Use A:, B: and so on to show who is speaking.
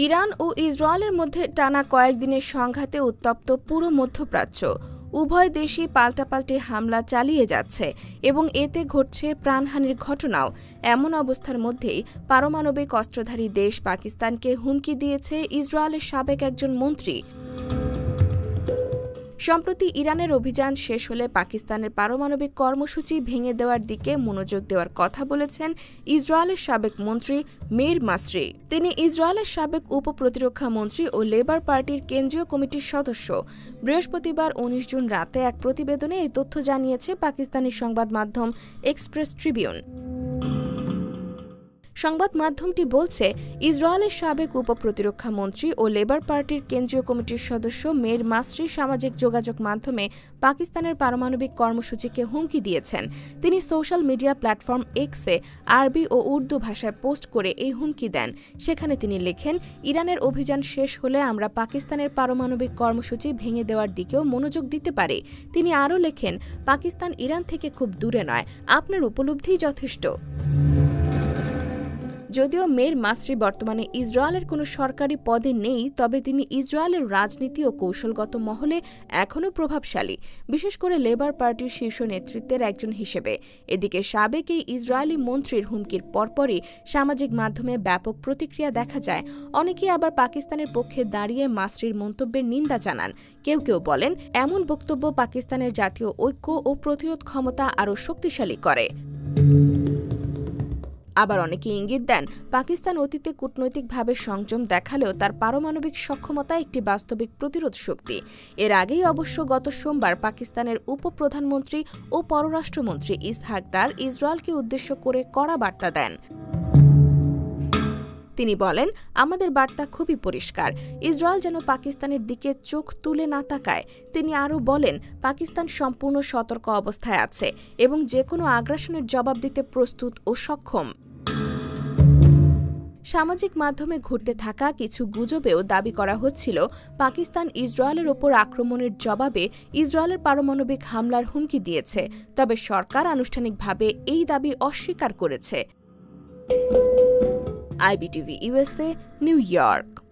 A: Iran ও ইসরায়েলের মধ্যে টানা কয়েকদিনের সংঘাতে উত্তপ্ত পুরো মধ্যপ্রাচ্য। উভয় দেশই পাল্টাপাল্টি হামলা চালিয়ে যাচ্ছে এবং এতে ঘটছে প্রাণহানির ঘটনাও। এমন অবস্থার মধ্যেই পারমাণবিক অস্ত্রধারী দেশ পাকিস্তানকে হুমকি দিয়েছে ইসরায়েলের সাবেক একজন মন্ত্রী। সম্প্রতি ইরানের অভিযান শেষ হলে পাকিস্তানের পারমাণবিক কর্মসূচি ভেঙে দেওয়ার দিকে মনোযোগ দেওয়ার কথা বলেছেন ইসরায়েলের সাবেক মন্ত্রী মের মাসরি। তিনি ইসরায়েলের সাবেক উপপ্রতিরক্ষা মন্ত্রী ও লেবার পার্টির কেন্দ্রীয় কমিটির সদস্য। বৃহস্পতিবার ১৯ জুন রাতে এক প্রতিবেদনে এই তথ্য জানিয়েছে পাকিস্তানি সংবাদ মাধ্যম এক্সপ্রেস ট্রিবিউন। সংবাদ মাধ্যমটি বলছে, ইসরায়েলের সাবেক উপপ্রতিরক্ষা মন্ত্রী ও লেবার পার্টির কেন্দ্রীয় কমিটির সদস্য মের মাসরি সামাজিক যোগাযোগ মাধ্যমে পাকিস্তানের পারমাণবিক কর্মসূচিকে হুমকি দিয়েছেন। তিনি সোশ্যাল মিডিয়া প্ল্যাটফর্ম এক্সে আরবি ও উর্দু ভাষায় পোস্ট করে এই হুমকি দেন। সেখানে তিনি লেখেন, ইরানের অভিযান শেষ হলে আমরা পাকিস্তানের পারমাণবিক কর্মসূচি ভেঙে দেওয়ার দিকেও মনোযোগ দিতে পারি। তিনি আরও লেখেন, পাকিস্তান ইরান থেকে খুব দূরে নয়, আপনার উপলব্ধিই যথেষ্ট। যদিও মের মাসরি বর্তমানে ইসরায়েলের কোনো সরকারি পদে নেই, তবে তিনি ইসরায়েলের রাজনীতি ও কৌশলগত মহলে এখনও প্রভাবশালী, বিশেষ করে লেবার পার্টির শীর্ষ নেতৃত্বের একজন হিসেবে। এদিকে সাবেক এই ইসরায়েলি মন্ত্রীর হুমকির পরপরই সামাজিক মাধ্যমে ব্যাপক প্রতিক্রিয়া দেখা যায়। অনেকেই আবার পাকিস্তানের পক্ষে দাঁড়িয়ে মাসরির মন্তব্যের নিন্দা জানান। কেউ কেউ বলেন, এমন বক্তব্য পাকিস্তানের জাতীয় ঐক্য ও প্রতিরোধ ক্ষমতা আরও শক্তিশালী করে। আবার অনেকে ইঙ্গিত দেন, পাকিস্তান অতীতে কূটনৈতিকভাবে সংযম দেখালেও তার পারমাণবিক সক্ষমতা একটি বাস্তবিক প্রতিরোধ শক্তি। এর আগেই অবশ্য গত সোমবার পাকিস্তানের উপপ্রধানমন্ত্রী ও পররাষ্ট্রমন্ত্রী ইসহাক দার ইসরায়েলকে উদ্দেশ্য করে কড়া বার্তা দেন। তিনি বলেন, আমাদের বার্তা খুবই পরিষ্কার, ইসরায়েল যেন পাকিস্তানের দিকে চোখ তুলে না তাকায়। তিনি আরও বলেন, পাকিস্তান সম্পূর্ণ সতর্ক অবস্থায় আছে এবং যে কোনো আগ্রাসনের জবাব দিতে প্রস্তুত ও সক্ষম। সামাজিক মাধ্যমে ঘুরতে থাকা কিছু গুজবেও দাবি করা হচ্ছিল, পাকিস্তান ইসরায়েলের ওপর আক্রমণের জবাবে ইসরায়েলের পারমাণবিক হামলার হুমকি দিয়েছে। তবে সরকার আনুষ্ঠানিকভাবে এই দাবি অস্বীকার করেছে। IBTV USA, new York.